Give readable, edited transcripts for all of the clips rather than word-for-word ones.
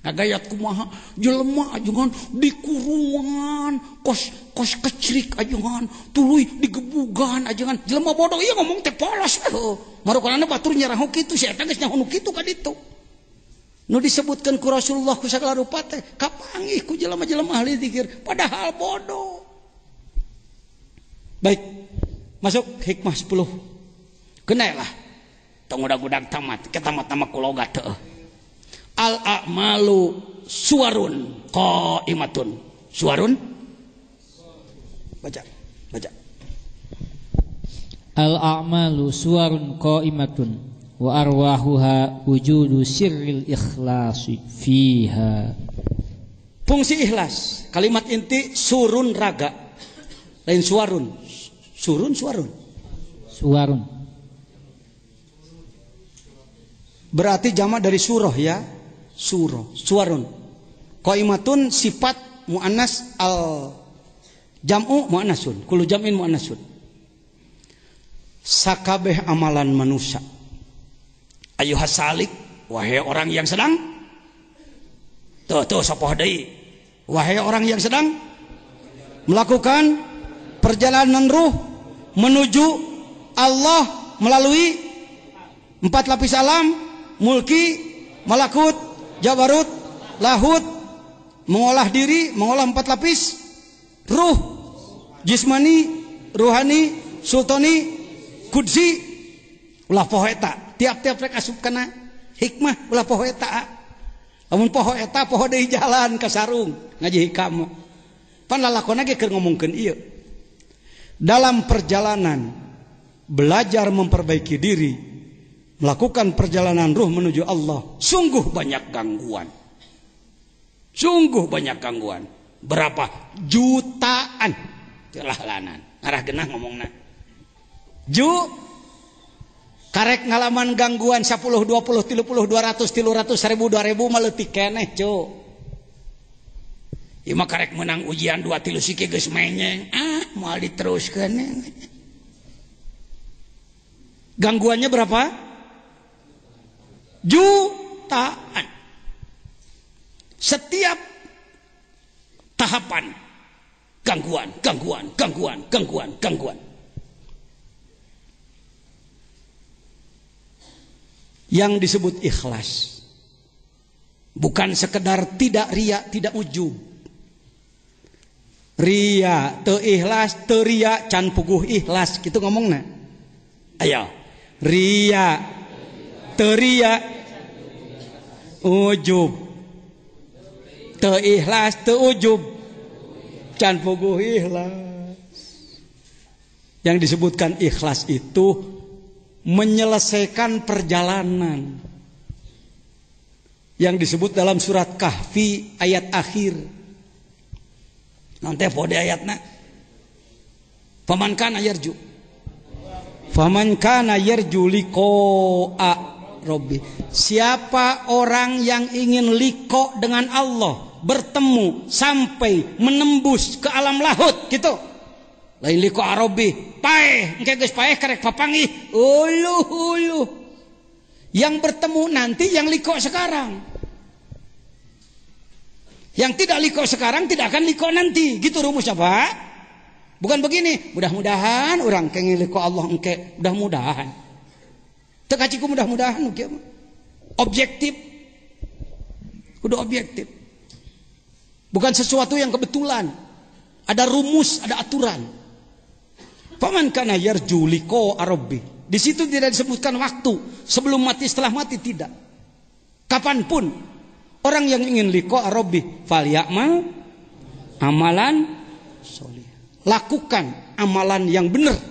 ngagayat kumaha jelema ajengan di kurungan kos kecrik ajengan tuluy digebugan ajengan jelema bodoh ieu ngomong teh polos marukanana batur nyerah kitu si eta geus nyaho kitu ka ditu nu disebutkeun ku Rasulullah ku sagala rupa teh kapanggih ku jelema-jelema ahli zikir padahal bodoh. Baik, masuk hikmah 10. Kenalah tong udag-udag tamat ketamat-tamat kulogat teu. Al a'malu suwarun qaimatun. Suwarun baca. Al a'malu suwarun qaimatun wa arwahuha wujudu sirril ikhlasi fiha. Fungsi ikhlas, kalimat inti surun raga. Lain suwarun. Suwarun. Berarti jamak dari surah ya. Suwarun. Qaimatun sifat muannas al jam'u muannasun. Kullu jam'in muannasun. Sakabeh amalan manusia. Ayuhas salik, wahai orang yang sedang. Tuh sapoh deui. Wahai orang yang sedang melakukan perjalanan ruh menuju Allah melalui 4 lapis alam, mulki, malakut, jabarut, lahut, mengolah diri, mengolah 4 lapis, ruh, jismani, ruhani, sultani, kudsi, ulah poho eta, tiap-tiap rek asup kana hikmah ulah poho eta. Lamun poho eta poho deui jalan ka sarung ngaji hikam. Pan lalakonna ge keur ngomongkeun ieu. Dalam perjalanan belajar memperbaiki diri, melakukan perjalanan ruh menuju Allah, sungguh banyak gangguan. Berapa jutaan celahalanan arah genah ngomongna karek ngalaman gangguan 10 20 30 200 300 1000 2000 mah leutik keneh cu. Ieu mah karek menang ujian 2 3 siki geus menyeng moal diteruskeun. Gangguannya berapa? Jutaan. Setiap tahapan gangguan. Yang disebut ikhlas bukan sekedar tidak riya, tidak ujub. Riya teu ikhlas, teu riya can puguh ikhlas kitu ngomongna. Ayo. Riya teu riya ujub. Teu ikhlas, teu ujub can puguh ikhlas. Yang disebutkan ikhlas itu menyelesaikan perjalanan yang disebut dalam surat Kahfi ayat akhir. Nanti pode ayatna. Faman kana yarju liqa'a rabbi. Siapa orang yang ingin liqa dengan Allah, bertemu sampai menembus ke alam lahut gitu. Lain liqa arabi paeh engke geus paeh karek papanggih uluh yang bertemu nanti yang liqa sekarang, yang tidak liqa sekarang tidak akan liqa nanti gitu rumusnya Pak. Bukan begini mudah-mudahan orang kenging liqa Allah engke mudah-mudahan teu kaciku mudah-mudahan kieu objektif kudu objektif, bukan sesuatu yang kebetulan, ada rumus, ada aturan. Faman kana yarju liqa rabbi. Di situ tidak disebutkan waktu, sebelum mati, setelah mati, tidak. Kapanpun orang yang ingin liqa rabbi falyamal amalan sholih. Lakukan amalan yang benar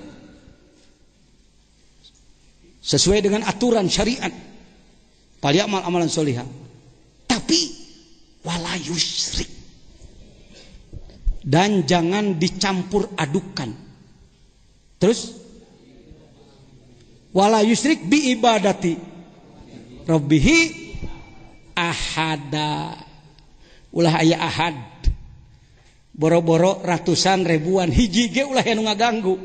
sesuai dengan aturan syariat. Falyamal amalan sholihah. Tapi wala yusyrik. Dan jangan dicampur adukan. Terus wala yusyrik bi ibadati rabbihi ahada. Ulah aya ahad boro-boro ratusan ribuan hiji ge ulah anu ngaganggu.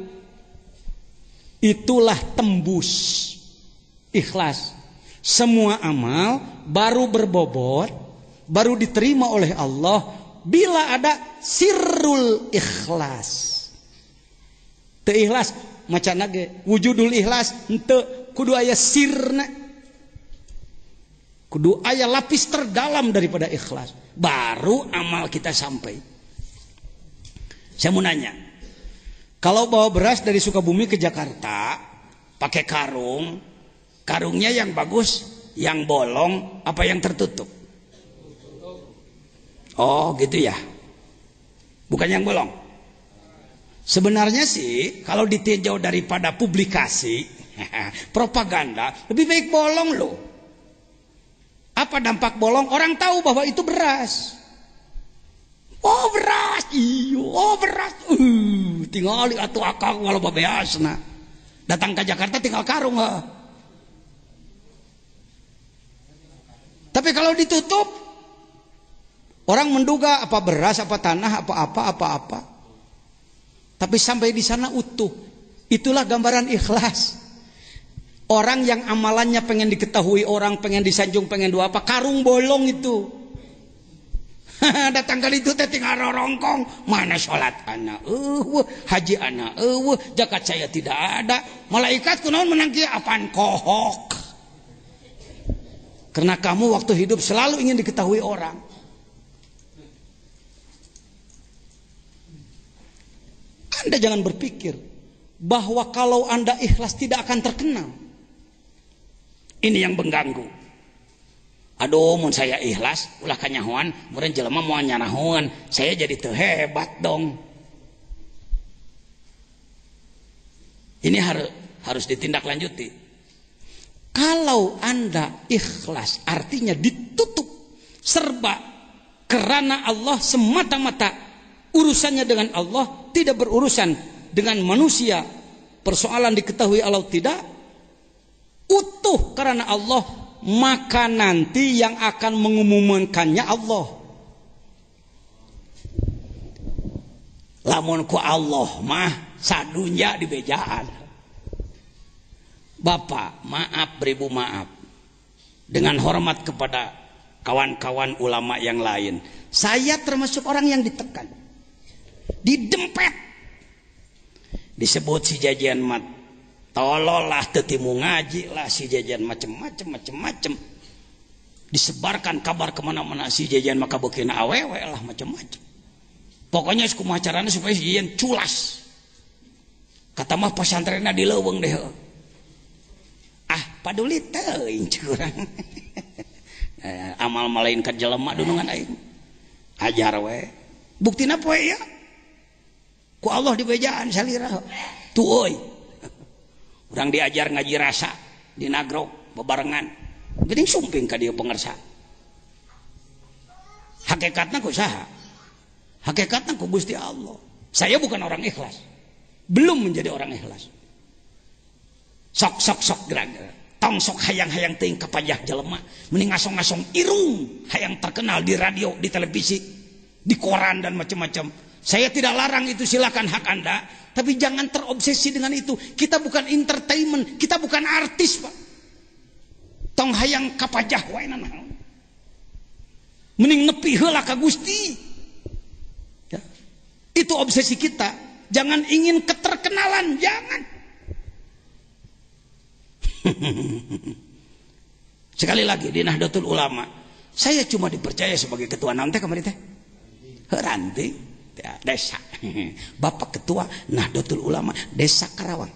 Itulah tembus ikhlas. Semua amal baru berbobot baru diterima oleh Allah bila ada sirrul ikhlas. Teu ikhlas macana ge wujudul ikhlas henteu, kudu aya sirna, kudu aya lapis terdalam daripada ikhlas, baru amal kita sampai. Saya mau nanya, kalau bawa beras dari Sukabumi ke Jakarta pakai karung, karungnya yang bagus, yang bolong apa yang tertutup? Oh gitu ya, bukan yang bolong. Sebenarnya sih kalau ditinjau daripada publikasi propaganda, lebih baik bolong loh. Apa dampak bolong? Orang tahu bahwa itu beras. Oh beras, iyo, oh beras. Tinggal atuh akang walau babeasna. Datang ke Jakarta tinggal karung. Tapi kalau ditutup, orang menduga apa beras, apa tanah, apa. Tapi sampai di sana utuh. Itulah gambaran ikhlas. Orang yang amalannya pengen diketahui orang, pengen disanjung, pengen dua apa, karung bolong itu. Datang kali itu teh tinggal rorongkong, mana sholat anak, haji anak, zakat saya tidak ada. Malaikat kunaon menang kieu apaan kohok. Karena kamu waktu hidup selalu ingin diketahui orang. Anda jangan berpikir bahwa kalau Anda ikhlas tidak akan terkenal. Ini yang mengganggu. Aduh, mun saya ikhlas, ulah kanyahoan, meureun jelema moal nyanahoan, saya jadi teu hebat dong. Ini harus ditindaklanjuti. Kalau Anda ikhlas, artinya ditutup serba karena Allah semata-mata, urusannya dengan Allah, tidak berurusan dengan manusia. Persoalan diketahui Allah tidak, utuh karena Allah, maka nanti yang akan mengumumkannya Allah. Lamun ku Allah mah sadunya dibejaan. Bapak maaf, beribu maaf, dengan hormat kepada kawan-kawan ulama yang lain, saya termasuk orang yang ditekan, didempet, disebut si jajan mat tolol lah, tetimu ngaji lah, si jajan macem-macem, disebarkan kabar kemana-mana si jajan maka bukina awewe lah macem-macem. Pokoknya kumaha carana supaya si jajan culas. Kata mah pesantrenna dileuweung deh. Ah paduli teuing curang. Amal malain ka jelema dunungan aing. Ajar we. Buktina poe ya. Ku Allah dibejaan salira. Tu euy. Urang diajar ngaji rasa di Nagrog bebarengan. Geuning sumping ka dieu pengersa. Hakikatna ku saha? Hakikatna ku Gusti Allah. Saya bukan orang ikhlas. Belum menjadi orang ikhlas. Sok gerak-gerak. Tong sok hayang-hayang teuing kapajah jelema, mending ngasong-ngasong irung hayang terkenal di radio, di televisi, di koran dan macam-macam. Saya tidak larang itu, silakan hak Anda, tapi jangan terobsesi dengan itu. Kita bukan entertainment, kita bukan artis, Pak. Tong hayang kapajah wae naon. Mending nepi heula ka Gusti. Ya. Itu obsesi kita. Jangan ingin keterkenalan, jangan. Sekali lagi di Nahdlatul Ulama, saya cuma dipercaya sebagai ketua naon teh kamari teh? Ranting. Desa. Bapak ketua Nahdlatul Ulama Desa Karawang.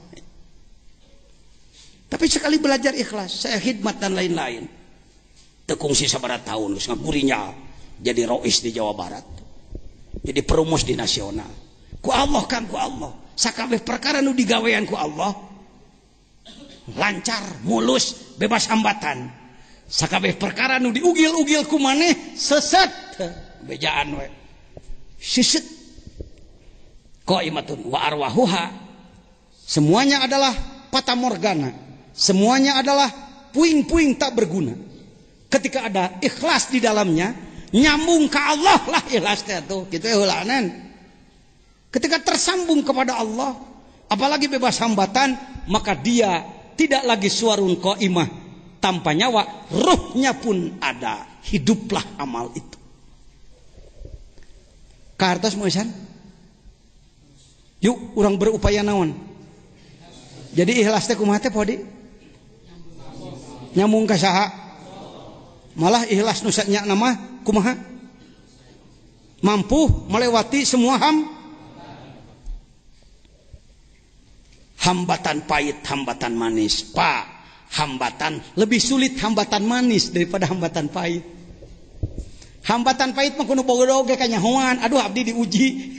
Tapi sekali belajar ikhlas, saya khidmat dan lain-lain. Tekungsi sabaraha tahun geus ngagurinya jadi rois di Jawa Barat. Jadi perumus di nasional. Ku Allah kan ku Allah. Sakabeh perkara nu digawean ku Allah lancar, mulus, bebas hambatan. Sakabeh perkara nu diugil-ugil ku maneh sesat. Bejaan we. Sisit qaimatun wa arwahuha, semuanya adalah fata morgana, semuanya adalah puing-puing tak berguna. Ketika ada ikhlas di dalamnya, nyambung ke Allah lah ikhlasnya tuh, gitu heulanan. Ketika tersambung kepada Allah, apalagi bebas hambatan, maka dia tidak lagi suarun qaimah, tanpa nyawa, ruhnya pun ada. Hiduplah amal itu. Kartos moisan. Yuk, orang berupaya naon. Jadi ikhlas teh kumaha teh podi? Nyambung ka saha? Malah ikhlas nu nya nama kumaha? Mampu melewati semua hambatan pahit, hambatan manis. Pak, hambatan lebih sulit hambatan manis daripada hambatan pahit. Hambatan pahit mah kudu bogodoge ka nyahoan. Aduh abdi diuji.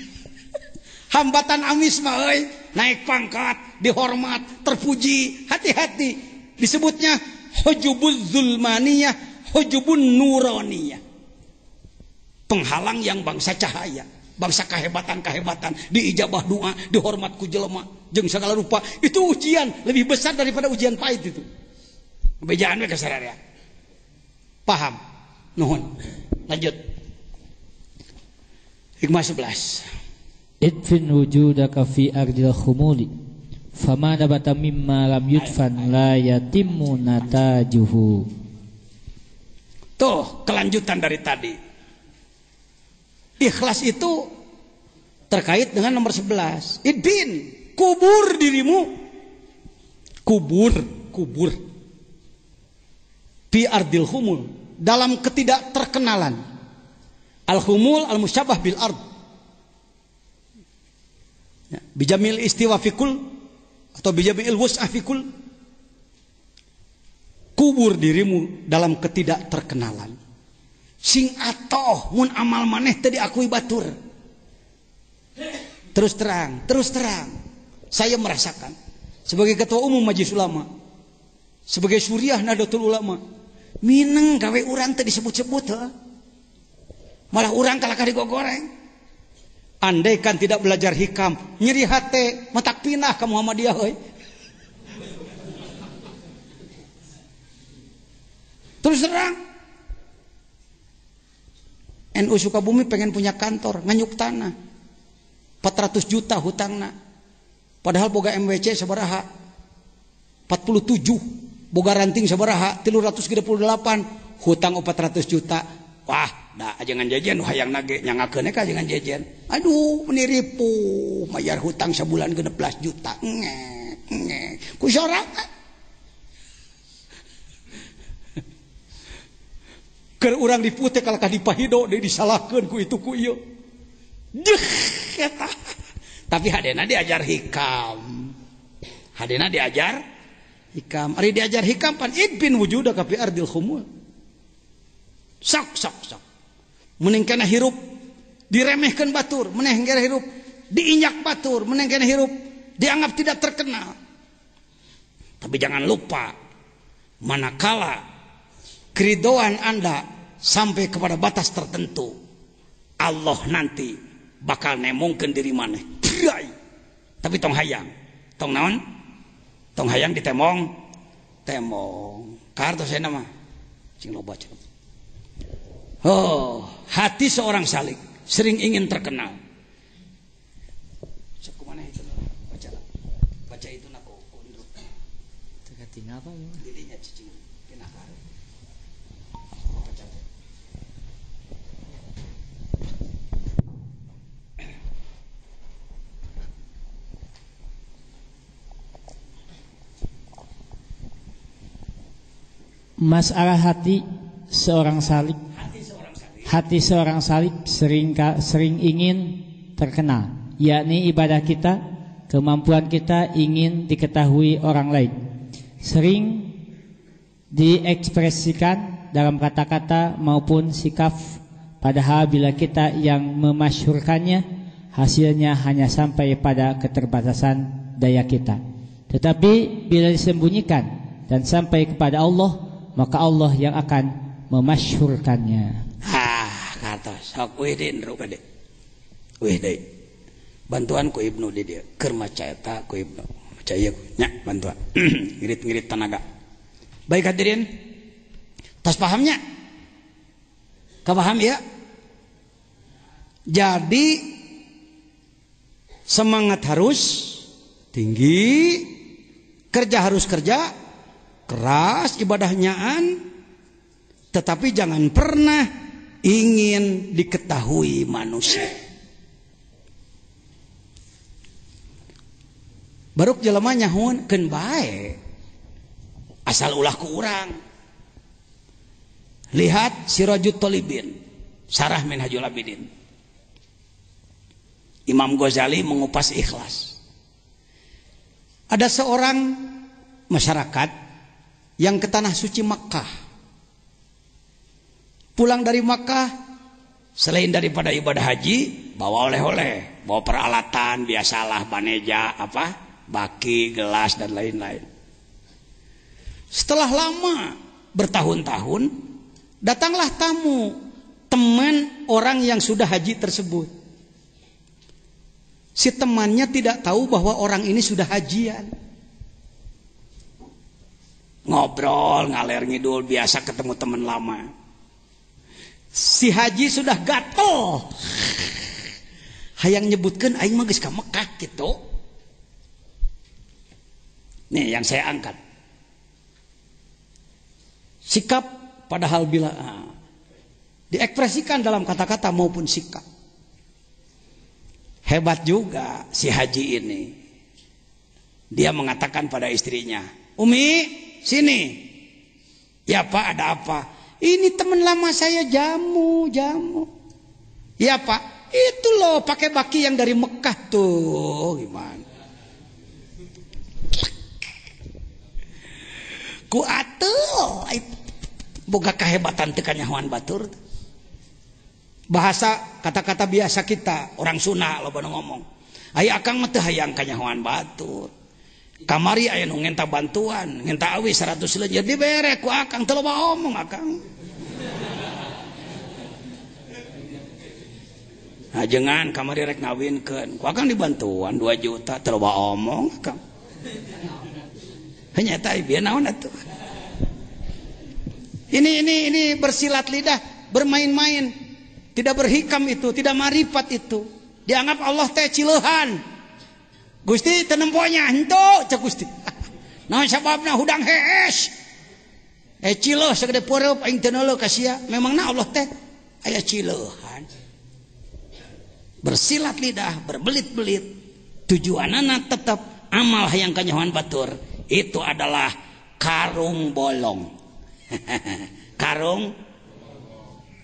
Hambatan amis mah euy, naik pangkat, dihormat, terpuji, hati-hati. Disebutnya hujubuz zulmaniyah, hujubun nuraniyah. Penghalang yang bangsa cahaya, bangsa kehebatan-kehebatan, diijabah doa, dihormat ku jelema, jeung segala rupa. Itu ujian lebih besar daripada ujian pahit itu. Bejaan we kasararea. Paham? Nuhun. Lanjut. Hikmah 11. Idfin wujudaka fi ardil khumuli fama nabata mimma lam yudfan la yatimmu natajuhu. Tuh kelanjutan dari tadi. Ikhlas itu terkait dengan nomor 11. Idin, kubur dirimu. Kubur. Fi ardil khumul, dalam ketidakterkenalan. Al-khumul al-musyabah bil ard. Bijamil istiwa fikul atau bijamil wus'ah fikul. Kubur dirimu dalam ketidakterkenalan. Sing atoh mun amal maneh teu diakui batur. Terus terang. Saya merasakan sebagai ketua umum Majelis Ulama, sebagai suriah Nahdlatul Ulama, mineng gawe urang teu disebut-sebut heuh. Malah urang kalakah digogoreng. Andai kan tidak belajar hikam, nyeri hate, matak pinah ka Muhammadiyah euy. Terus terang. NU Sukabumi pengen punya kantor, nganyuk tanah. 400 juta hutangna. Padahal boga MWC sabaraha? 47. Boga ranting sabaraha? 338. Hutang 400 juta. Wah, dah ajangan jajan hayang nage nyangakeun ka ajangan jajan. Aduh, meniripu. Mayar hutang sebulan 16 juta. Ngek. Ku sorangan. Keur urang diputih kalakah dipahido deui disalahkeun ku itu ku ieu. Deuh eta. Tapi hadena diajar hikam. Ari diajar hikam pan idbin wujudaka fi ardil khumul. Sok. Mending kana hirup diremehkeun batur, meneh engke hirup diinjak batur, meneh engke hirup dianggap tidak terkenal. Tapi jangan lupa manakala keridhaan Anda sampai kepada batas tertentu, Allah nanti bakal nemongkeun diri maneh. Tapi tong hayang, tong naon? Tong hayang ditemong. Kartos saya nama. Cing loba cenah. Oh, hati seorang salik sering ingin terkenal. Kumaha itu? Baca itu nako undur. Terkating apa ya? Didinya cicing pinakar. Masalah hati seorang salik. Hati seorang salik sering ingin terkenal, yakni ibadah kita, kemampuan kita ingin diketahui orang lain. Sering diekspresikan dalam kata-kata maupun sikap, padahal bila kita yang memasyhurkannya, hasilnya hanya sampai pada keterbatasan daya kita. Tetapi bila disembunyikan dan sampai kepada Allah, maka Allah yang akan memasyhurkannya. Kata sok widin rupa deh. Widin. Bantuan ku Ibnu di dia. Keur maca eta ku Ibnu. Maca ieu nya bantuan. Ngirit-ngirit tenaga. Baik hadirin. Tas pahamnya? Kapaham ya? Jadi semangat harus tinggi, kerja harus kerja, keras ibadahnyaan, tetapi jangan pernah ingin diketahui manusia. Baruk jelema nyahunkeun bae asal ulah ku urang. Lihat Sirajut Thalibin, Syarah Minhajul Abidin. Imam Ghazali mengupas ikhlas. Ada seorang masyarakat yang ke tanah suci Makkah. Pulang dari Makkah, selain daripada ibadah haji, bawa oleh-oleh, bawa peralatan, biasalah baneja, baki, gelas dan lain-lain. Setelah lama bertahun-tahun, datanglah tamu, teman orang yang sudah haji tersebut. Si temannya tidak tahu bahwa orang ini sudah hajian. Ngobrol, ngaler ngidul, biasa ketemu teman lama. Si haji sudah gatel. Hayang nyebutkan aing mah geus ka Mekah gitu. Nih yang saya angkat. Sikap padahal bila diekspresikan dalam kata-kata maupun sikap. Hebat juga si haji ini. Dia mengatakan pada istrinya, "Umi, sini." "Ya Pak, ada apa?" "Ini teman lama saya jamu." "Ya Pak, itu loh pakai baki yang dari Mekah tuh." Gimana? Ku atuh boga kahebatan teu kanyahoan batur. Bahasa kata-kata biasa kita orang Sunda loba nu ngomong. Aya akang mah teu hayang kanyahoan batur. Kamari aya nu ngenta bantuan, ngenta awi 100 leunjeun dibere ku akang teu loba omong akang. Ajengan kamari rek ngawinkeun, ku akang dibantuan 2 juta teu loba omong akang. Hanya tai bieu naon atuh. Ini bersilat lidah, bermain-main. Tidak berhikam itu, tidak marifat itu. Dianggap Allah teh cileuhan. Gusti teu nemponya henteu cek Gusti. Naon sababna hudang hees. Cileuh sagede peureup aing teu neuleuh ka sia. Memangna Allah teh aya cileuhan. Bersilat lidah, berbelit-belit. Tujuanana tetap amal hayang kanyahoan batur. Itu adalah karung bolong. Karung.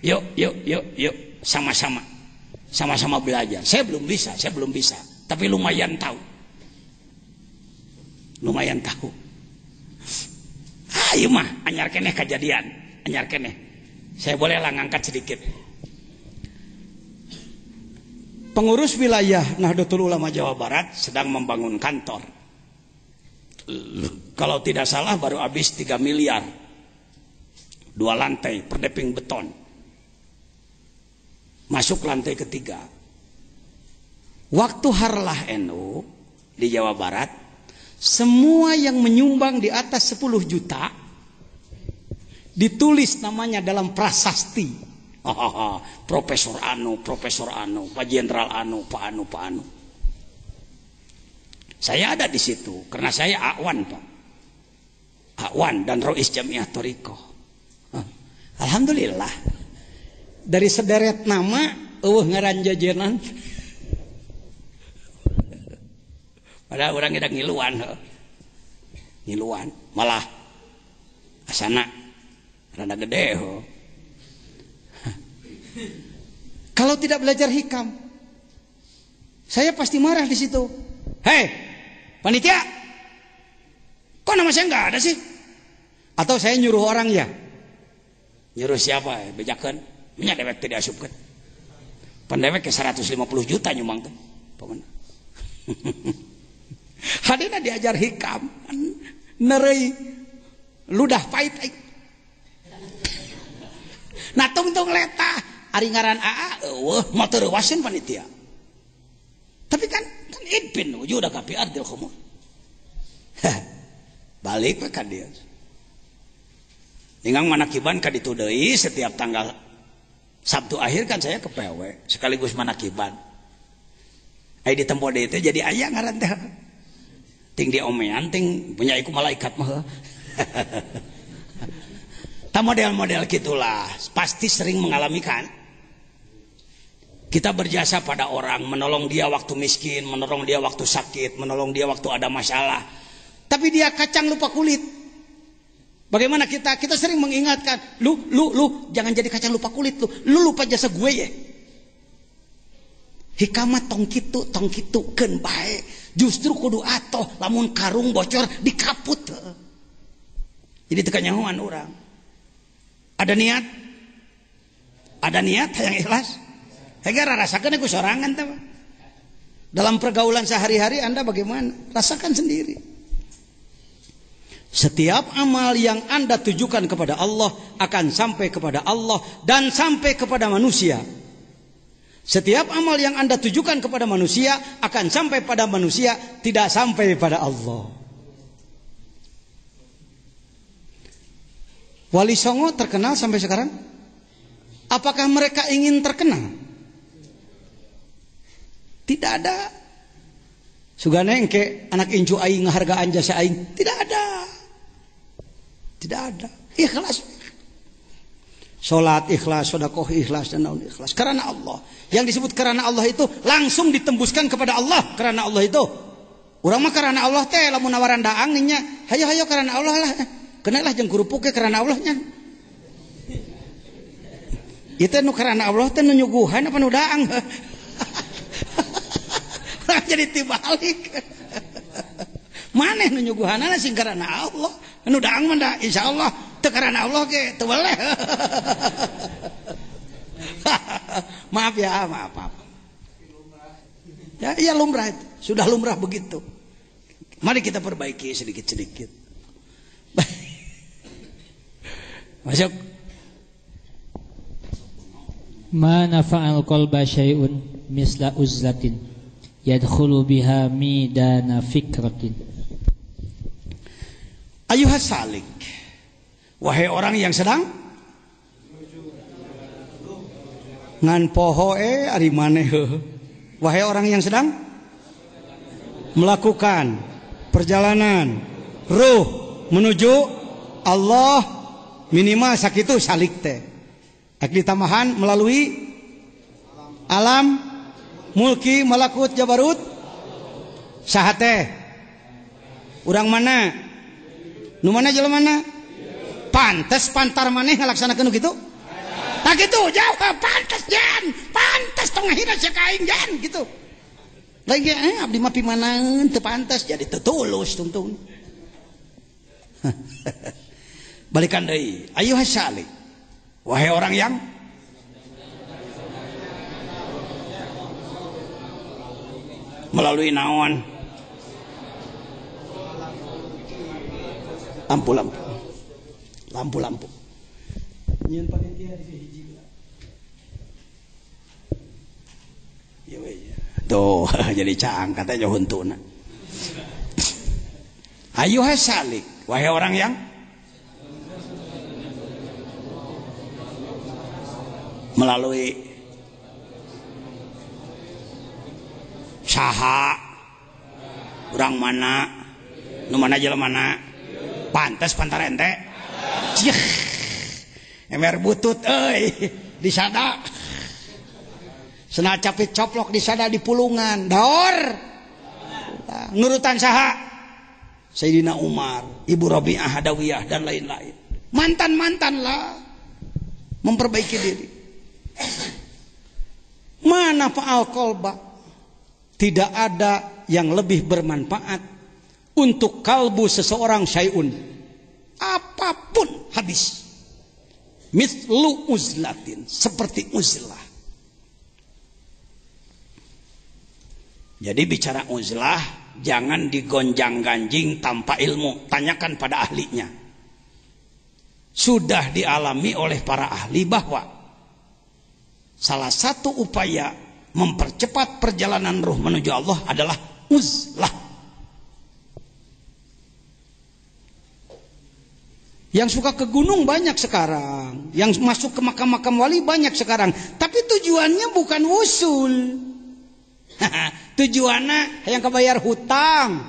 Yuk, sama-sama belajar. Saya belum bisa, tapi lumayan tahu. Ayo mah, anyar keneh kejadian, anyar keneh. Saya boleh lah ngangkat sedikit. Pengurus wilayah Nahdlatul Ulama Jawa Barat sedang membangun kantor. Kalau tidak salah baru habis 3 miliar. 2 lantai, perdeping beton. Masuk lantai ketiga. Waktu Harlah NU di Jawa Barat, semua yang menyumbang di atas 10 juta ditulis namanya dalam prasasti. Profesor Anu, Pak Jenderal Anu, Pak Anu. Saya ada di situ karena saya Akwan, Pak. Akwan dan Rois Jamiah Thariqah. Alhamdulillah. Dari sederet nama ngaran jajanan. Padahal orang kita ngiluan. Malah asana rada gede. Kalau tidak belajar hikam, saya pasti marah di situ. Hei, panitia, kok nama saya nggak ada sih? Atau saya nyuruh orang ya? Nyuruh siapa? Bejakan, minyak dewek tidak asupkan. Pendewek ke 150 juta nyumbang tuh. Hadina diajar hikam, nerei ludah pahit. Nah tungtung leta, ari ngaran AA, motor wasin panitia. Tapi kan idpin, udah kapi adil kamu. Balik ke dia. Ingang manakiban kaditu deui setiap tanggal Sabtu akhir kan saya ke PW sekaligus manakiban. Ai di tempo deui teh jadi aya ngaran teh. Ting diomean ting punya iku malaikat mah. Model-model gitulah pasti sering mengalami kan. Kita berjasa pada orang, menolong dia waktu miskin, menolong dia waktu sakit, menolong dia waktu ada masalah. Tapi dia kacang lupa kulit. Bagaimana kita sering mengingatkan, lu jangan jadi kacang lupa kulit lu lupa jasa gue ya. Hikamat tong kitu keun bae. Justru kudu atoh lamun karung bocor dikaput. Jadi teu kanyahoan urang. Ada niat yang ikhlas. Hegara rasakan aku sorangan teh. Dalam pergaulan sehari-hari Anda bagaimana? Rasakan sendiri. Setiap amal yang Anda tujukan kepada Allah akan sampai kepada Allah dan sampai kepada manusia. Setiap amal yang Anda tujukan kepada manusia akan sampai pada manusia, tidak sampai pada Allah. Wali Songo terkenal sampai sekarang? Apakah mereka ingin terkenal? Tidak ada. Sugana engke anak incu aing ngahargaan jasa aing, tidak ada. Tidak ada. Ikhlas. Salat ikhlas, sedekah ikhlas dan naon ikhlas karena Allah. Yang disebut karena Allah itu langsung ditembuskan kepada Allah karena Allah itu. Urang mah karena Allah teh lamun nawaran daang nya, hayo karena Allah lah. Kenalah jeung kurupuk karena Allah nya. Ieu teh nu karena Allah teh nu nyuguhan apa nu daang. Jadi tibalik. Maneh nu nyuguhanana sing karena Allah, nu daang mah insyaallah teu karena Allah ge teu boleh. Maaf. Ya lumrah itu. Sudah lumrah begitu. Mari kita perbaiki sedikit-sedikit. Masuk. Ma nafa'al qalba syai'un misla uzlatin yadkhulu biha midana fikratin. Ayuhas salik, wahai orang yang sedang ngan poho ari maneh. Wahai orang yang sedang melakukan perjalanan ruh menuju Allah, minimal sakitu salik teh. Ak ditamahan melalui alam mulki malakut jabarut saha teh. Urang mana? Nu mana jelema mana? Pantes pantar maneh ngalaksanakeun kitu? Tak gitu, jawab pantes jan, pantes tong ngahina sia kaing jan gitu. Lagi abdi mah pimanaeun teu pantes jadi teu tulus tungtung. Balikan deui, ayuhas salik. Wahai orang yang melalui naon? Lampu. Nyeun panitia di hiji. Ya we. Tuh, jadi caang katanya huntuna. Ayuhas salik, wahai orang yang melalui saha urang mana nu mana jelema mana pantes pantar ente cih emer butut euy disada cenah capit coplok disada di pulungan daor nurutan saha Sayyidina Umar, Ibu Rabi'ah Hadawiyah dan lain-lain. Mantan-mantan lah memperbaiki diri. Mana fa'al qalba? Tidak ada yang lebih bermanfaat untuk kalbu seseorang syai'un. Apapun habis. Mithlu uzlatin, seperti uzlah. Jadi bicara uzlah, jangan digonjang-ganjing tanpa ilmu. Tanyakan pada ahlinya. Sudah dialami oleh para ahli bahwa salah satu upaya mempercepat perjalanan ruh menuju Allah adalah uzlah. Yang suka ke gunung banyak sekarang, yang masuk ke makam-makam wali banyak sekarang, tapi tujuannya bukan wusul. Tujuannya yang kebayar hutang.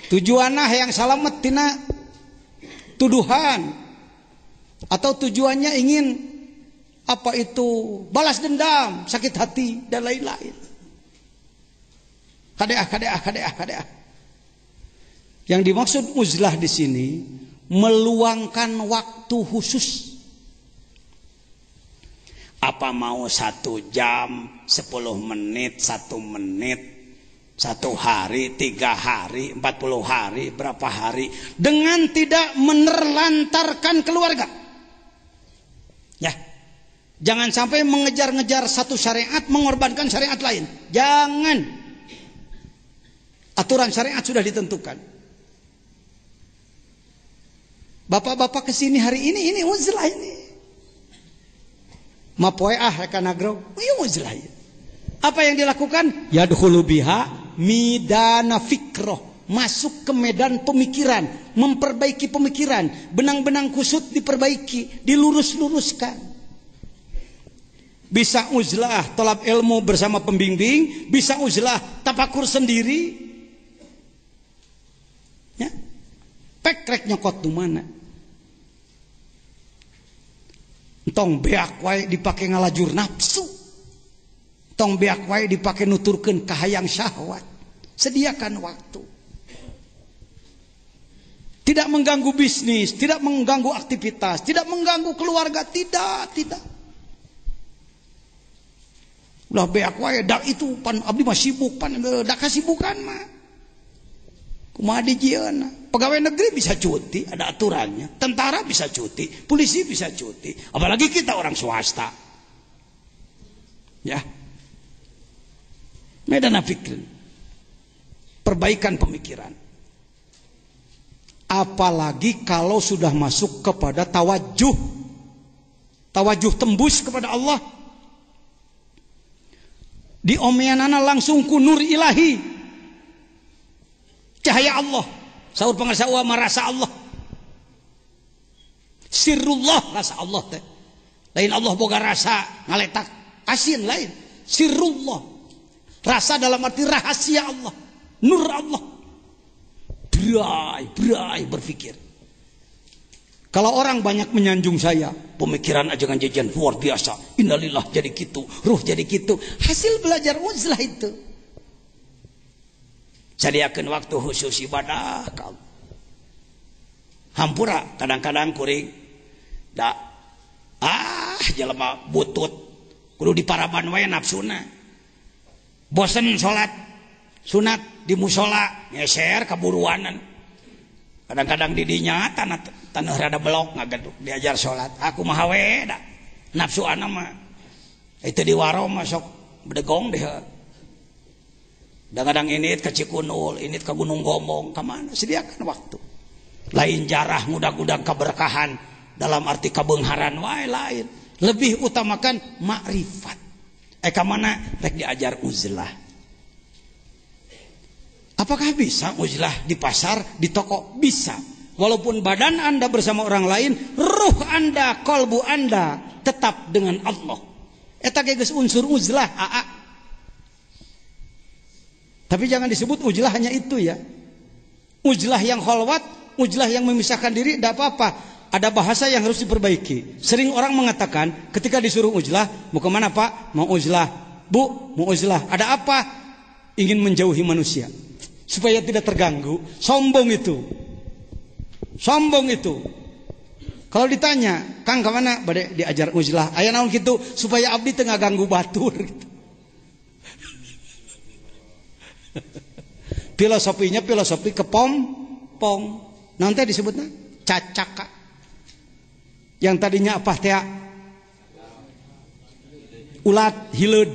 Tujuanna yang salamet tina tuduhan, atau tujuannya ingin apa itu balas dendam, sakit hati dan lain-lain. Kadeah. Yang dimaksud uzlah di sini meluangkan waktu khusus. Apa mau 1 jam, 10 menit, 1 menit, 1 hari, 3 hari, 40 hari, berapa hari, dengan tidak menerlantarkan keluarga. Ya, jangan sampai mengejar-ngejar satu syariat mengorbankan syariat lain. Jangan. Aturan syariat sudah ditentukan. Bapak-bapak kesini hari ini uzlah ini. Mapoe kanagro, uzlah. Apa yang dilakukan? Yadkhulu biha midana fikroh, masuk ke medan pemikiran, memperbaiki pemikiran, benang-benang kusut diperbaiki, dilurus-luruskan. Bisa uzlah tolab ilmu bersama pembimbing, bisa uzlah tafakur sendiri. Ya, pekrek nyokot di mana? Tong beak wae dipake ngalajur nafsu. Tong beak wae dipake nuturkeun kahayang syahwat. Sediakan waktu. Tidak mengganggu bisnis, tidak mengganggu aktivitas, tidak mengganggu keluarga, tidak. Ulah beak wae dak itu pan abdi mah sibuk pan dak kasibukan mah. Kumaha dijieuna? Pegawai negeri bisa cuti, ada aturannya. Tentara bisa cuti, polisi bisa cuti, apalagi kita orang swasta. Ya. Medan fikr. Perbaikan pemikiran. Apalagi kalau sudah masuk kepada tawajuh. Tawajuh tembus kepada Allah. Di omeanana langsung ku nur ilahi. Cahaya Allah. Saur pangarsawa marasa Allah. Sirrullah rasa Allah teh. Lain Allah boga rasa ngaletak asin lain. Sirrullah. Rasa dalam arti rahasia Allah. Nur Allah. Berai berpikir. Kalau orang banyak menyanjung saya, pemikiran ajangan jajan luar biasa. Innalillah jadi gitu, ruh jadi gitu. Hasil belajar uzlah itu. Sadiakeun waktu khusus ibadah. Hampura kadang-kadang kuring da jelema butut kudu diparaban wae nafsuna. Bosen salat sunat di musola ngeser kaburuanan. Kadang-kadang di dinya tanah rada belok ngagaduk diajar salat. Aku mah we da nafsu ana mah itu di waro masuk bedegong deh. Kadang-kadang ini ke Cikunul, ini ke Gunung Gombong, kemana? Sediakan waktu. Lain jarah ngudag-ngudag keberkahan dalam arti kebeungharan wae lain. Lebih utamakan makrifat. Kemana? Rek diajar uzlah. Apakah bisa uzlah di pasar, di toko? Bisa. Walaupun badan Anda bersama orang lain, ruh Anda, kolbu Anda tetap dengan Allah. Eta geus unsur uzlah. Tapi jangan disebut uzlah hanya itu ya. Uzlah yang khalwat, uzlah yang memisahkan diri, tidak apa-apa. Ada bahasa yang harus diperbaiki. Sering orang mengatakan ketika disuruh uzlah, mau kemana Pak? Mau uzlah. Bu, mau uzlah. Ada apa? Ingin menjauhi manusia. Supaya tidak terganggu. Sombong itu. Kalau ditanya, Kang kemana? Bade diajar uzlah. Aya naon gitu supaya abdi teu ngaganggu batur gitu. Filosofinya filosofi kepompong. Nanti disebutnya cacaka. Yang tadinya apa teh? Ulat, hileud.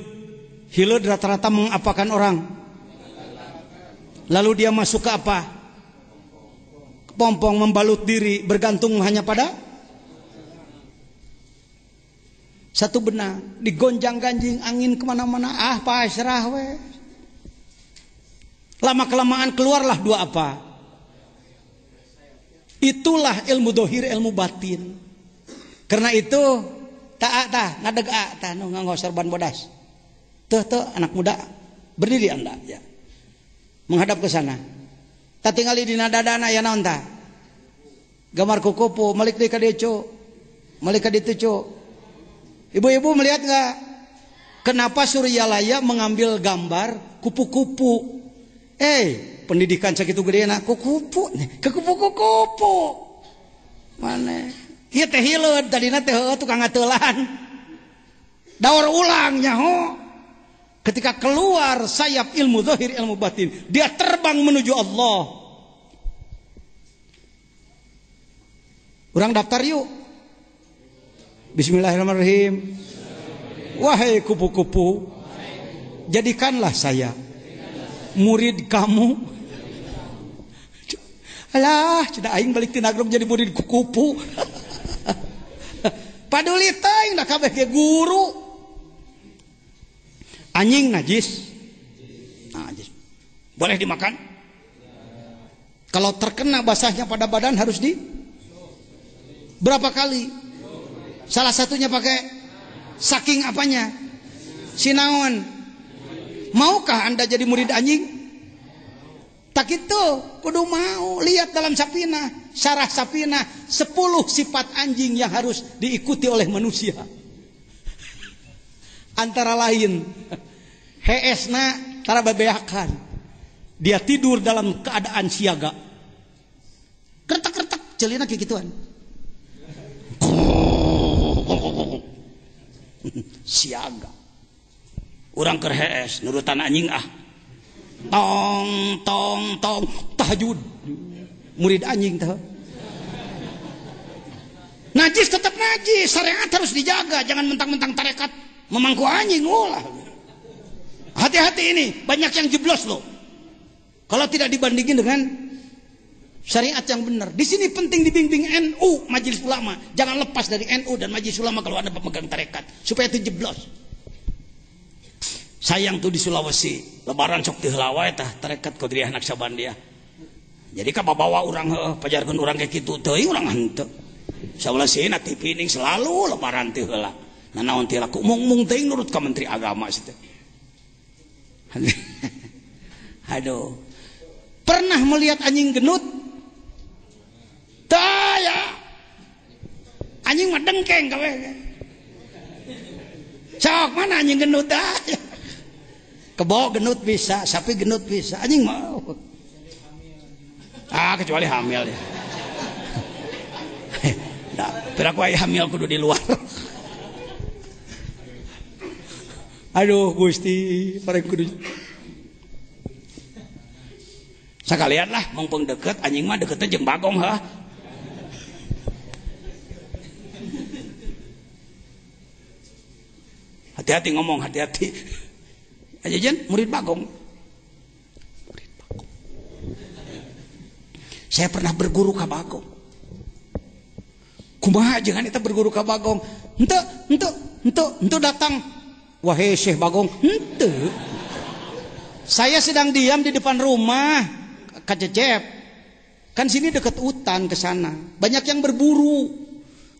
Hileud rata-rata mengapakan orang. Lalu dia masuk ke apa? Kepompong, membalut diri, bergantung hanya pada satu benang. Digonjang-ganjing angin kemana-mana. Pasrah we. Lama-kelamaan keluarlah dua apa? Itulah ilmu dohir, ilmu batin. Karena itu ngadeg nu nganggo sorban bodas. Tuh anak muda berdiri Anda ya. Menghadap ke sana. Tak tinggali dina dadana ya naon tah? Gambar kukupu, malik deui ka dieu, Cuk. Malik ka ditu, Cuk. Ibu-ibu melihat enggak? Kenapa Suryalaya mengambil gambar kupu-kupu? Pendidikan sakitu gedeuna kukupu, ke kupu-kupu. Mana? Ieu teh hileud, tadina teh tukang ngateulan. Daur ulang nyaho. Ketika keluar sayap ilmu zahir, ilmu batin, dia terbang menuju Allah. Urang daftar yuk. Bismillahirrahmanirrahim. Wahai kupu-kupu, jadikanlah saya murid kamu. Alah, cenah aing balik ti nagrog jadi murid kupu. Paduli teh da kabeh ge guru. Anjing najis. Najis. Boleh dimakan? Kalau terkena basahnya pada badan harus di berapa kali? Salah satunya pakai saking apanya? Sinaon. Maukah Anda jadi murid anjing? Tak itu, kudu mau. Lihat dalam Sapinah, syarah Sapinah, 10 sifat anjing yang harus diikuti oleh manusia. Antara lain, heesna tara bebeakan. Dia tidur dalam keadaan siaga. Kretek-kretek, celina kayak gituan. Siaga. Urang keur hees nurutan anjing ah. Tong tong tong tahajud. Murid anjing teh. Najis tetap najis, syariat harus dijaga, jangan mentang-mentang tarekat memangku anjing ulah. Hati-hati ini, banyak yang jeblos loh. Kalau tidak dibandingin dengan syariat yang benar. Di sini penting dibimbing NU, Majelis Ulama. Jangan lepas dari NU dan Majelis Ulama kalau Anda pemegang tarekat, supaya itu jeblos. Sayang tuh di Sulawesi, lebaran sok teu heula wae tah tarekat Qadiriyah Naqsabandiyah. Jadi ka bawa urang pajarkeun urang kayak kitu teuing urang henteu. Sauleuseuna TV ning selalu lebaran teu heula. Nah naon teh laku mung teuing nurut ka Menteri Agama situ. Aduh. Pernah melihat anjing genut? Tah ya. Anjing mah dengkeng gawe. Sok mana anjing genut dah. Kebo genut bisa, sapi genut bisa, anjing mau. Kecuali hamil ya. Nah, piraku aya hamil kudu di luar. Aduh Gusti, pareng kudu. Sakalian lah, mumpung deket, anjing mah deketnya jeung Bagong ha. Hati-hati ngomong, hati-hati. Aja jen, murid Bagong. Murid Bagong. Saya pernah berguru ka Bagong. Kumaha jangan kita berguru ka Bagong. Ente datang. Wahai Syekh Bagong, ente. Saya sedang diam di depan rumah Kacecep. Kan sini dekat hutan ke sana. Banyak yang berburu.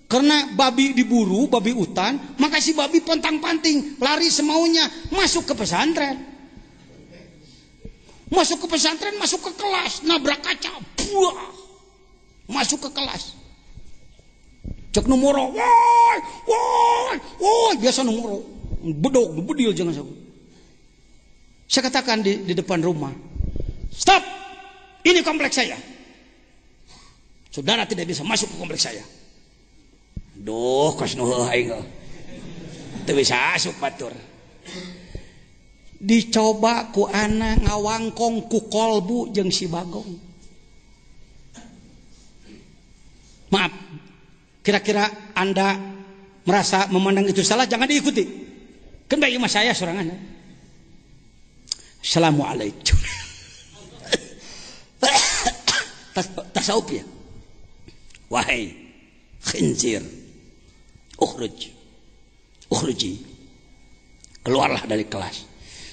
Karena babi diburu, babi hutan, maka si babi pontang-panting, lari semaunya, masuk ke pesantren. Masuk ke pesantren, masuk ke kelas, nabrak kaca, buah. Masuk ke kelas. Cek nomoro, woi, biasa nomoro. Bedog, bedil jangan sampai. Saya katakan di depan rumah, stop, ini kompleks saya. Saudara tidak bisa masuk ke kompleks saya. Duh, kos nuheuh aing. Teu bisa asup batur. Dicoba ku anak ngawangkong ku kolbu jeung si Bagong. Maaf, kira-kira Anda merasa memandang itu salah, jangan diikuti. Kan bayi mas saya sorangan. Assalamualaikum. Tasawuf ya. Wahai khinzir, ukhruji, keluarlah dari kelas.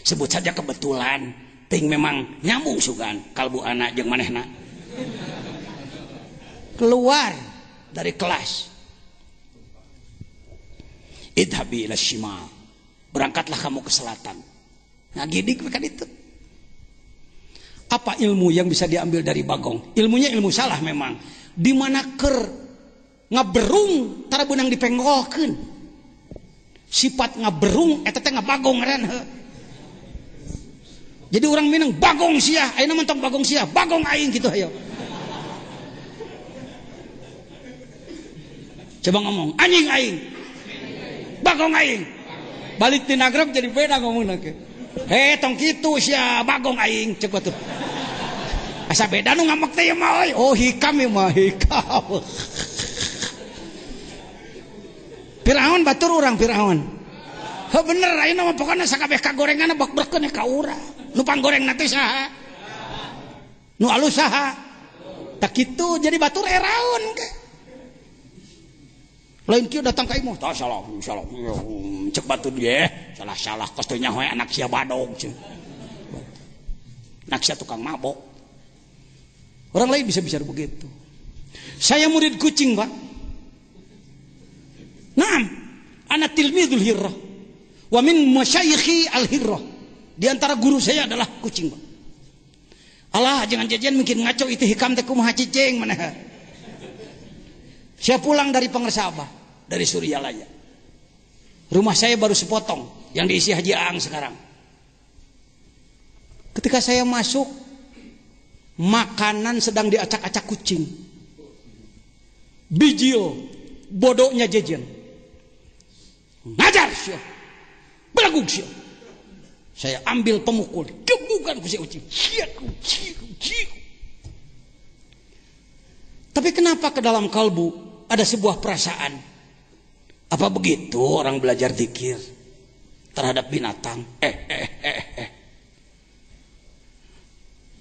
Sebut saja kebetulan, ting memang nyambung sugan kalbu anak jeung manehna. Keluar dari kelas. Idhabi ila shimal, berangkatlah kamu ke selatan. Ngagidik mereka itu. Apa ilmu yang bisa diambil dari bagong? Ilmunya ilmu salah memang. Di mana ker ngaberung tara beunang dipenggolkeun. Sifat ngaberung eta teh ngabagong ngaran heuh. Jadi orang Minang bagong sia, ayeuna mentok bagong sia, bagong aing gitu ayo. Coba ngomong, anjing aing. Bagong aing. Balik di Nagrog jadi beda ngomongna ke. Tong kitu sia bagong aing ceuk batuh. Asa beda nu ngamek teh mah euy. Oh hikam ieu mah hikam. Firaun batur urang Firaun. Heuh bener ayeuna mah pokona sakabeh kagorenganna bak-berkeun ka urang. Nu panggorengna teh saha? Nu alus saha? Tak kitu jadi batur eraun ke. Lain kieu datang ka imah, tah salah. Cek batur ye, salah kos teh nya we anak sia badog ceuk. Anak sia tukang mabok. Orang lain bisa bicara begitu. Saya murid kucing, Pak. Naam, ana tilmidul hirrah. Wa min masyayikhi al-hirrah. Di antara guru saya adalah kucing, Pak. Alah, jangan jajan mungkin ngaco itu hikam teh kumaha cicing maneh. Saya pulang dari Pangersabah, dari Suryalaya. Rumah saya baru sepotong yang diisi Haji Aang sekarang. Ketika saya masuk, makanan sedang diacak-acak kucing. Bijil, bodohnya jajan. Ngajar sih, belagung sih. Saya ambil pemukul, gebukan ku si ucing. Tapi kenapa ke dalam kalbu ada sebuah perasaan? Apa begitu orang belajar zikir terhadap binatang?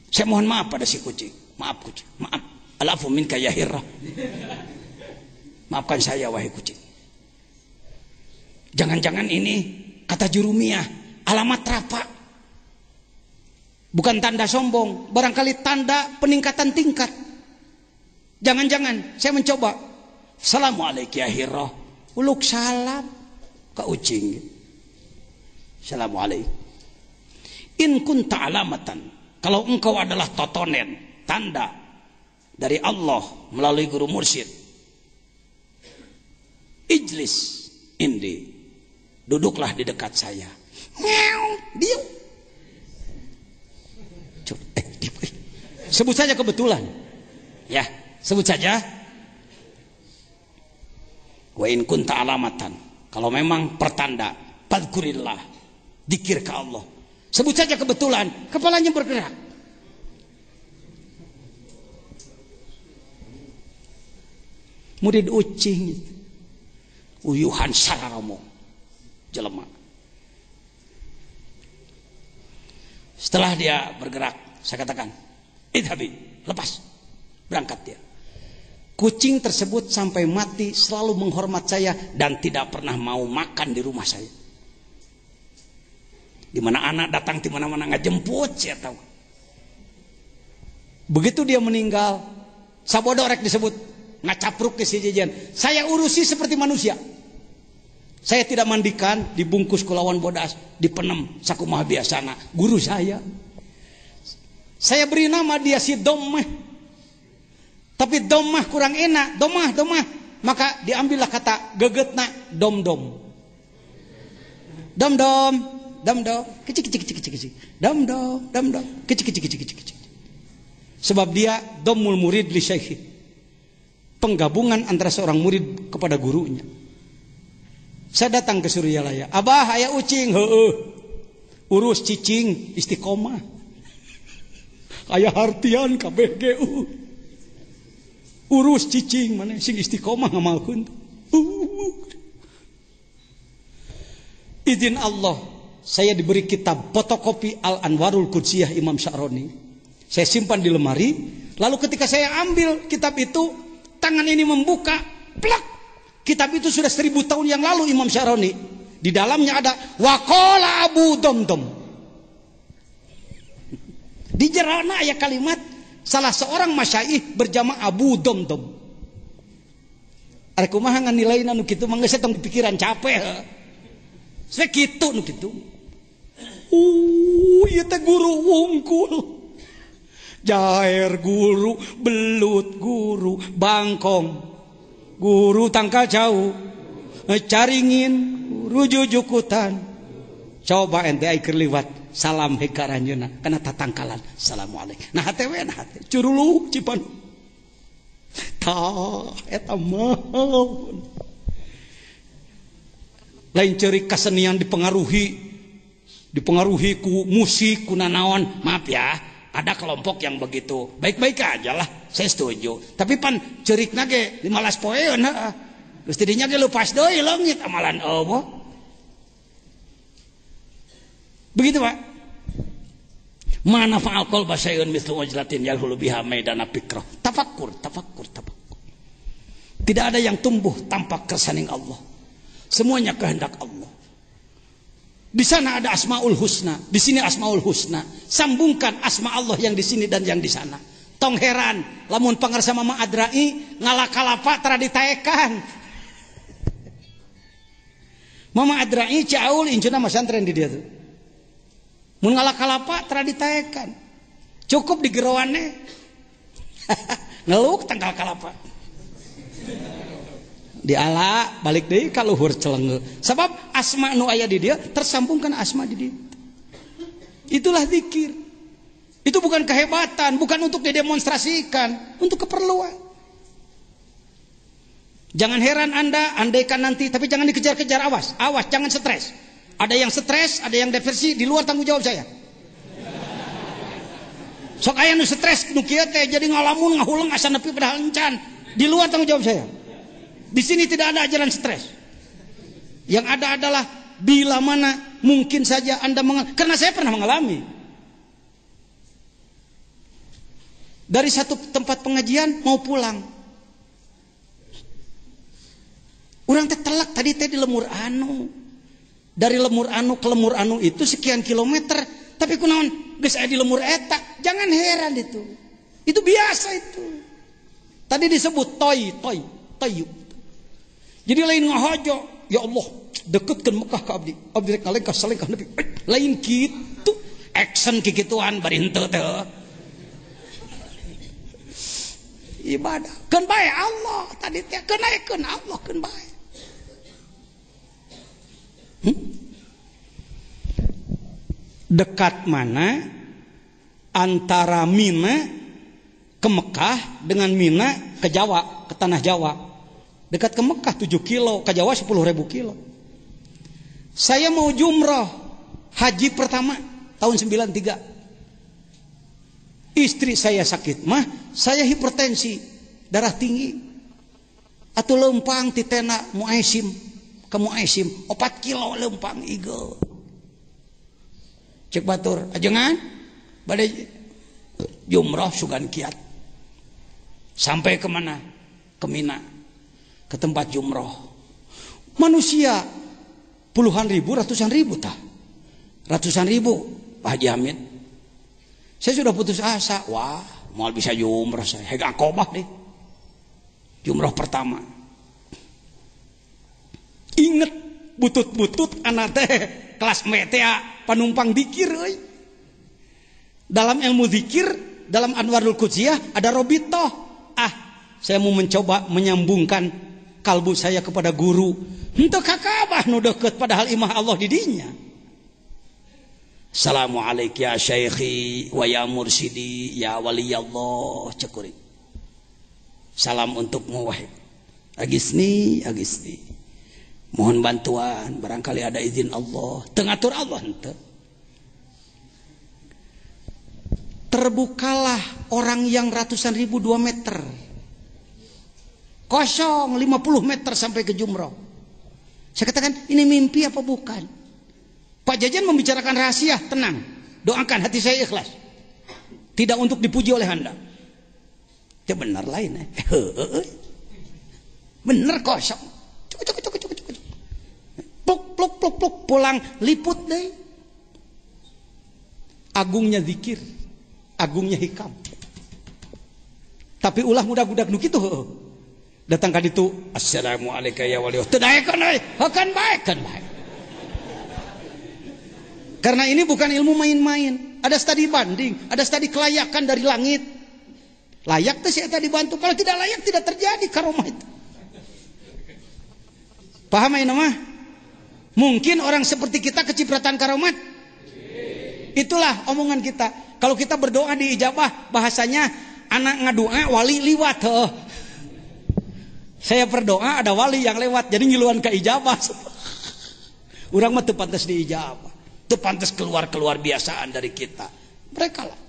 Saya mohon maaf pada si kucing. Maaf kucing, maaf. Alafu minka ya hirrah. Maafkan saya wahai kucing. Jangan-jangan ini kata jurumiyah, alamat rafa. Bukan tanda sombong, barangkali tanda peningkatan tingkat. Jangan-jangan saya mencoba. Assalamualaikum ya hirrah. Uluk salam ke ucing. Assalamualaikum. In kunta alamatan. Kalau engkau adalah totonen, tanda dari Allah melalui guru mursyid. Ijlis indi. Duduklah di dekat saya. Diam. Sebut saja kebetulan. Ya, sebut saja. Wa in kunta alamatan. Kalau memang pertanda, fadhkurillah. Dzikir ke Allah. Sebut saja kebetulan, kepalanya bergerak. Murid ucing, uyuhan sararamo, jelema. Setelah dia bergerak, saya katakan, idhabi, lepas, berangkat dia. Kucing tersebut sampai mati selalu menghormat saya dan tidak pernah mau makan di rumah saya. Di mana anak datang di mana-mana ngajemput saya tahu. Begitu dia meninggal, sabodorek disebut ngacapruk ke si jajan. Saya urusi seperti manusia. Saya tidak mandikan, dibungkus kulawan bodas, dipenem sakumaha biasana. Guru saya. Saya beri nama dia si Domah. Tapi Domah kurang enak, Domah. Maka diambillah kata gegetna dom-dom. Dom-dom. Kecik. Dom-dom. Kecik. Sebab dia domul murid li syekhi. Penggabungan antara seorang murid kepada gurunya. Saya datang ke Suryalaya. Abah aya ucing, heueuh. Urus cicing istiqomah. Aya hartian kabeh ge. Urus cicing mana sing istiqomah ngamalkeun. Izin Allah, saya diberi kitab fotokopi Al-Anwarul Qudsiyah Imam Sya'roni. Saya simpan di lemari. Lalu ketika saya ambil kitab itu, tangan ini membuka, plak. Kitab itu sudah 1000 tahun yang lalu Imam Sya'roni. Di dalamnya ada waqala Abu Domdom. Di jerana aya kalimat salah seorang masyaikh berjama Abu Domdom. Are kumaha nganilaina nu kitu mah geus tong pikiran capek. Saya kitu nu kitu. Ieu teh guru wungkul. Jaher guru, belut guru, bangkong guru, tangkal jauh, caringin guru, jujukutan. Coba ente keur liwat salam hekaranjeuna kana tatangkalan. Assalamualaikum. Nah hate we nah hate curuluk cipan. Tah eta mah. Lain ceurik kasenian dipengaruhi ku musik, ku nanaon. Maaf ya, ada kelompok yang begitu. Baik-baik aja lah, saya setuju. Tapi pan ceurikna ge 15 poeun heeh. Geus tidinya ge leupas deui leungit amalan Allah. Begitu, Pak. Mana fa'al qalba syai'un mithlu wajlatin yalhulu biha maidana fikrah. Tafakkur. Tidak ada yang tumbuh tanpa kersane Allah. Semuanya kehendak Allah. Di sana ada Asmaul Husna, di sini Asmaul Husna. Sambungkan asma Allah yang di sini dan yang di sana. Tong heran, lamun pangarsa Mama Adrai ngalakalapa tara ditaekan. Mama Adrai Ciaul incuna masantren di dia tuh. Mun ngalakalapa tara ditaekan. Cukup di gerowane. Ngeluk tanggal kalapa. Diala balik deui ka luhur celenge. Sabab asma nu aya di dia tersambungkan asma di dia. Itulah zikir. Itu bukan kehebatan, bukan untuk didemonstrasikan, untuk keperluan. Jangan heran Anda andaikan nanti, tapi jangan dikejar-kejar, awas, jangan stres. Ada yang stres, ada yang depresi, di luar tanggung jawab saya. Sok aya nu stres nu kieu teh jadi ngalamun ngahuleng asa nepi padahal encan, di luar tanggung jawab saya. Di sini tidak ada ajaran stres. Yang ada adalah bila mana mungkin saja Anda karena saya pernah mengalami. Dari satu tempat pengajian mau pulang. Urang teh telak tadi teh di Lemur Anu. Dari Lemur Anu ke Lemur Anu itu sekian kilometer, tapi kunaon geus aya di Lemur eta. Jangan heran itu. Itu biasa itu. Tadi disebut toy. Jadi lain ngahajo, ya Allah, deketkeun Mekah ka abdi. Abdi rek ngalengkah salengkah nepi. Lain kitu, action kikituan bari henteu teh. Ibadah keun bae Allah tadi teh kenaikeun Allah keun bae. Dekat mana antara Mina ke Mekah dengan Mina ke Jawa, ke tanah Jawa? Dekat ke Mekah 7 kilo, ke Jawa 10.000 kilo. Saya mau jumrah haji pertama tahun 93. Istri saya sakit mah, saya hipertensi, darah tinggi. Atuh leumpang ti tenda Muaisim, ke Muaisim 4 kilo leumpang igel. Cek batur, ajengan bade jumrah sugan kiat. Sampai ke mana? Ke Mina. Ke tempat jumroh. Manusia puluhan ribu, ratusan ribu tah. Ratusan ribu, Pak Haji Hamid. Saya sudah putus asa. Wah, mau bisa jumroh saya. Hega akobah deh. Jumroh pertama. Ingat butut-butut anak teh kelas metea panumpang dikir euy. Dalam ilmu zikir, dalam Anwarul Qudsiyah ada robitoh. Saya mau mencoba menyambungkan kalbu saya kepada guru. Henteu kakabah nu deukeut padahal imah Allah di dinya. Assalamualaikum ya syaikhi wa ya mursidi ya waliyallah cekuri. Salam untukmu wahai Agisni. Mohon bantuan barangkali ada izin Allah. Teu ngatur Allah henteu. Terbukalah orang yang ratusan ribu 2 meter. Kosong 50 meter sampai ke jumroh. Saya katakan ini mimpi apa bukan? Pak Jajan membicarakan rahasia, tenang. Doakan hati saya ikhlas. Tidak untuk dipuji oleh Anda. Ya benar lain. Benar kosong. Cuk. Pluk pulang liput deh. Agungnya zikir, agungnya hikam. Tapi ulah budak-budak nu kitu heueuh. Datang ka ditu, assalamualaikum ya wali. Teu daekeun euy, kan baik. Karena ini bukan ilmu main-main. ada studi banding, ada studi kelayakan dari langit. Layak tuh saya dibantu. Kalau tidak layak tidak terjadi karomah itu. Paham ya mah? Mungkin orang seperti kita kecipratan karomat. Itulah omongan kita. Kalau kita berdoa diijabah, bahasanya anak ngadoa wali liwat. Saya berdoa ada wali yang lewat, jadi ngiluan ke ijabah. Urang mah teu pantes diijabah. Teu pantes keluar biasaan dari kita. Mereka lah.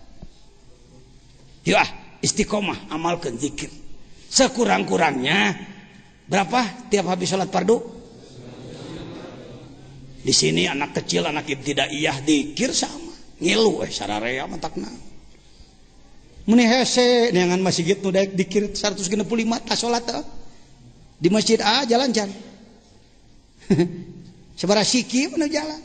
Ya, istiqomah amalkeun zikir. Sekurang-kurangnya berapa tiap habis salat fardu? Di sini anak kecil, anak ibtidaiyah zikir sama. Ngilu sararea matakna. Meni hese neangan masjid nu daek zikir 165 tas salat di masjid A jalan can. Sabaraha siki mana jalan.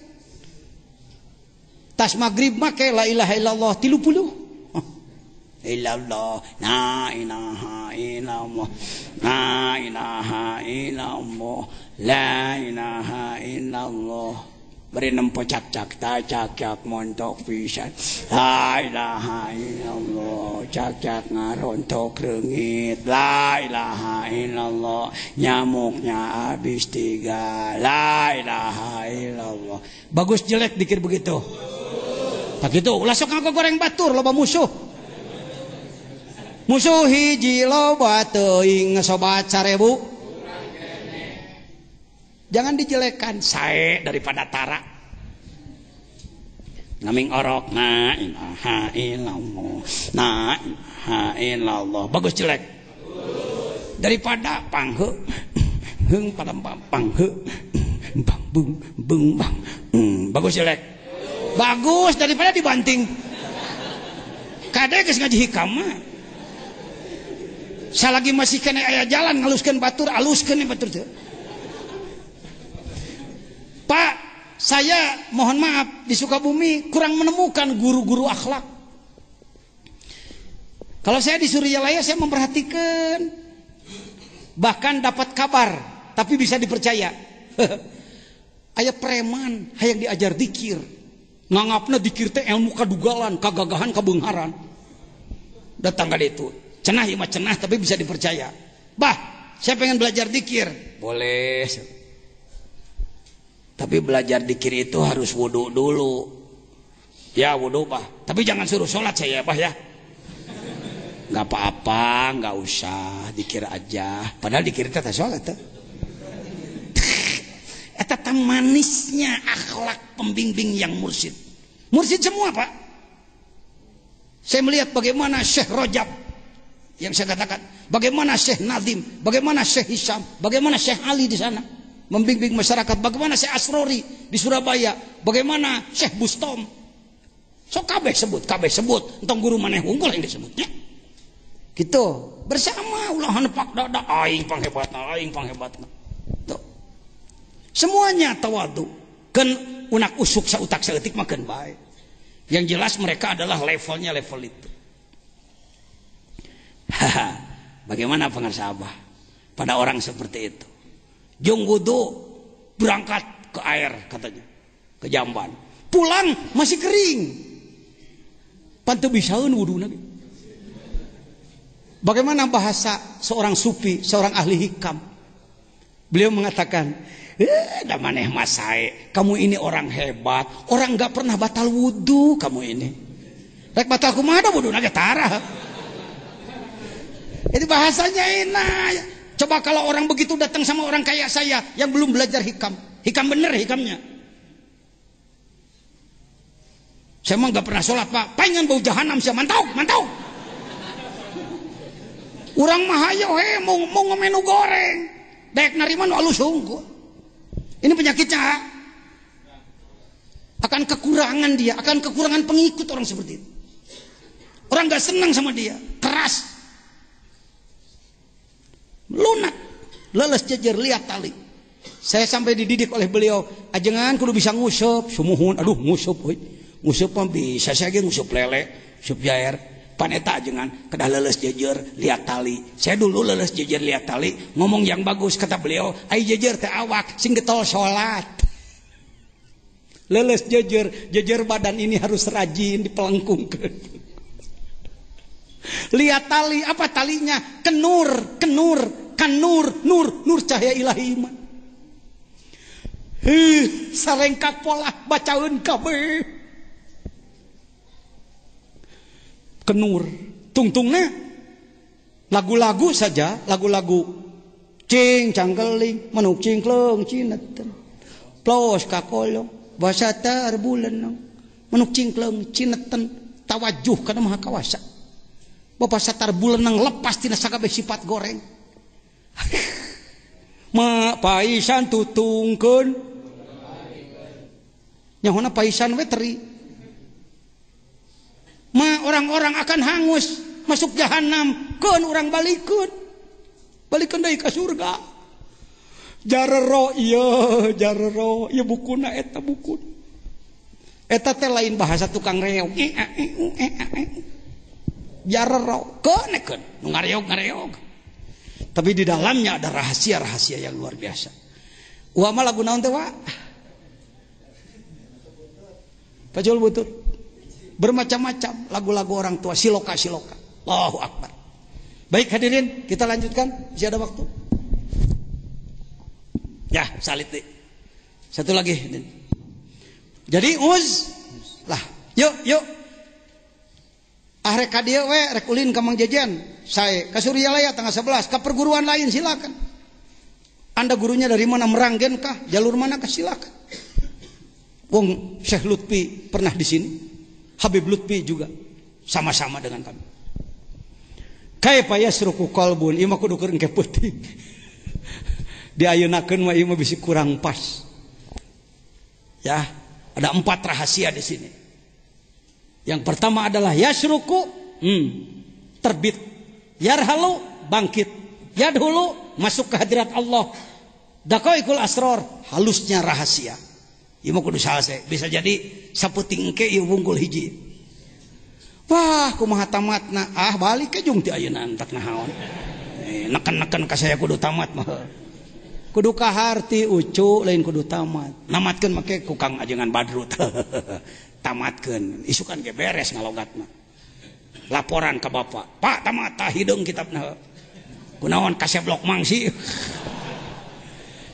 Tas maghrib make la ilaha illallah 30. Illallah, la ilaha illallah, la ilaha illallah, la ilaha illallah. Beri nempo cak-cak cak-cak montok pisan. La ilaha illallah, cak-cak ngarontok reungit. La ilaha illallah, nyamuknya habis 3. La ilaha illallah. Bagus jelek dikir begitu. Tak gitu, ulah sok ngagok goreng batur loba musuh. Musuh hiji loba teuing sobat 1000. Jangan dijelekan, sae daripada tara. Ngaming orok na ilaha illallah, na ilaha illallah. Bagus jelek? Daripada panghe heung pada panghe bang bung bang. Bagus jelek? Bagus daripada dibanting. Kade geus ngaji hikam mah. Salagi masih kena aya jalan ngaluskeun batur, aluskeun nih batur teh. Pak, saya mohon maaf di Sukabumi kurang menemukan guru-guru akhlak. Kalau saya di Suryalaya saya memperhatikan, bahkan dapat kabar, tapi bisa dipercaya. Aya preman hayang diajar dikir, nganggapna dikir teh ilmu kadugalan, kagagahan, kabeungharan. Datang ka ditu. Cenah ieu mah cenah tapi bisa dipercaya. Bah, saya pengen belajar dikir. Boleh. Tapi belajar dikir itu harus wudu dulu. Ya wudu Bah. Tapi jangan suruh sholat saya Bah ya. Gak apa-apa, gak usah dikir aja. Padahal dikir itu sholat tuh. Eta manisnya akhlak pembimbing yang mursyid. Mursyid semua Pak. Saya melihat bagaimana Syekh Rajab yang saya katakan, bagaimana Syekh Nazim, bagaimana Syekh Hisham, bagaimana Syekh Ali di sana membimbing masyarakat, bagaimana Syekh Asrori di Surabaya, bagaimana Syekh Bustom. So kabeh sebut, entong guru maneh unggul yang disebutnya. Gitu, bersama ulah nepak dada aing panghebatna. Tuh. Semuanya tawadu. Keun unak usuk sautak saeutik mah keun bae. Yang jelas mereka adalah levelnya level itu. Bagaimana pengasabah pada orang seperti itu? Jong wudu berangkat ke air katanya, ke jamban. Pulang masih kering. Pantu bisaeun wuduna. Bagaimana bahasa seorang sufi, seorang ahli hikam? Beliau mengatakan, "Da maneh masae, kamu ini orang hebat, orang enggak pernah batal wudu kamu ini. Rek batal kumaha wuduna ge tarah." Itu bahasanya enak. Coba kalau orang begitu datang sama orang kayak saya yang belum belajar hikam. Hikam bener hikamnya. Saya mah gak pernah sholat Pak. Pengen bau jahanam saya. Mantau. Urang mah hayo mau ngomenu goreng. Daek narima nu alus hungkul. Ini penyakitnya. Akan kekurangan dia. Akan kekurangan pengikut orang seperti itu. Orang gak senang sama dia. Keras. Lunak, leles jejer lihat tali. Saya sampai dididik oleh beliau, ajengan kudu bisa ngusup, sumuhun, aduh ngusup mah bisa saya ge ngusup lele, ngusup jair, paneta ajengan kedah leles jejer lihat tali. Saya dulu leles jejer lihat tali, ngomong yang bagus kata beliau, ai jejer teh awak sing getol salat. Leles jejer badan ini harus rajin dipelengkungkan. Lihat tali, apa talinya? Kenur, nur cahaya ilahi iman. Sarengkak pola bacaun kabeh. Kenur, tungtungnya lagu-lagu saja, lagu-lagu cing cangkeling, manuk cingkleng cineten. Plos kakolong, bahasa tar bulan manuk cingkleng cineten tawajuh kana maha kawasa. Bapak satar bulan nang lepas tina sakabeh sifat goreng. Ma paisan tutungkeun. Nyahona paisan we teri. Ma orang-orang akan hangus masuk jahanam, keun urang balikeun. Balikeun deui ka surga. Jarero ieu bukuna eta bukun. Eta teh lain bahasa tukang reog. Jarero keun ngareog. Tapi di dalamnya ada rahasia-rahasia yang luar biasa. Ulah mah lagu naon teh wa? Pajol butut. Bermacam-macam lagu-lagu orang tua, siloka. Allahu Akbar. Baik hadirin, kita lanjutkan. Masih ada waktu. Ya, salit deh. Satu lagi. Jadi lah, yuk. Rek ka dieu we, rek ulin ka Mang Jejen. Sae ka Suryalaya tanggal 11, ka perguruan lain silakan. Anda gurunya dari mana, Meranggen kah? Jalur mana kah, silakan. Wong Syekh Lutfi pernah di sini. Habib Lutfi juga sama-sama dengan kami. Kaifa yasruku qalbun, ieu mah kudu keur engke peuting. Diayeunnakeun mah ieu mah bisi kurang pas. Ya, ada 4 rahasia di sini. Yang pertama adalah yasruku, terbit. Yarhalu, bangkit. Yadhulu, masuk ke hadirat Allah. Daqaiqul asrar, halusnya rahasia. Ieu mah kudu salse. Bisa jadi saputing engke ieu wungkul hiji. Wah, kumaha tamatna? Balik ke jeung ti ayeuna entak naon. Neken-neken ka saya kudu tamat mah. Kudu kaharti ucu lain kudu tamat. Namatkeun make ku Kang Ajengan Badrut. Tamatkeun, isukan ge beres ngalogatna. Laporan ke bapak, Pak tamat tah hideung kitabna. Kunaon kaseblok mangsi.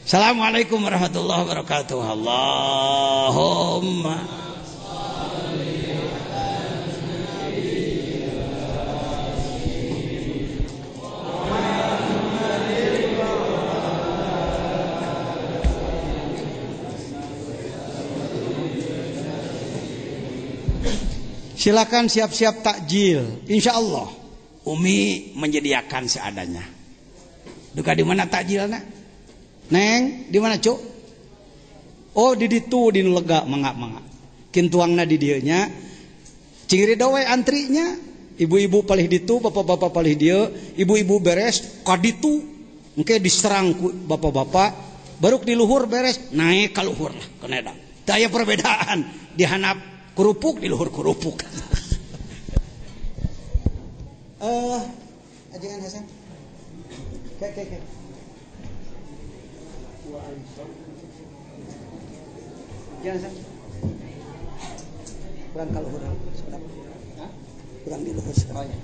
Assalamualaikum warahmatullahi wabarakatuh. Allahumma silakan siap-siap takjil. Insya Allah Umi menyediakan seadanya. Duka di mana takjilna? Neng, di mana cuk? Oh di ditu di lega mangga. Kintuangna di dieu nya. Cingiri doe antrinya. Ibu-ibu palih ditu, bapak-bapak palih dieu. Ibu-ibu beres ka ditu. Engke diserang ku bapak-bapak. Baru di luhur beres, naik ka luhur lah keneda. Teu aya perbedaan. Dihanap kerupuk di luhur kerupuk. Ajengan Hasan. Oke. Jangan Hasan. Kurang ka luhur. Kurang di luhur sekarang. Oh, ya.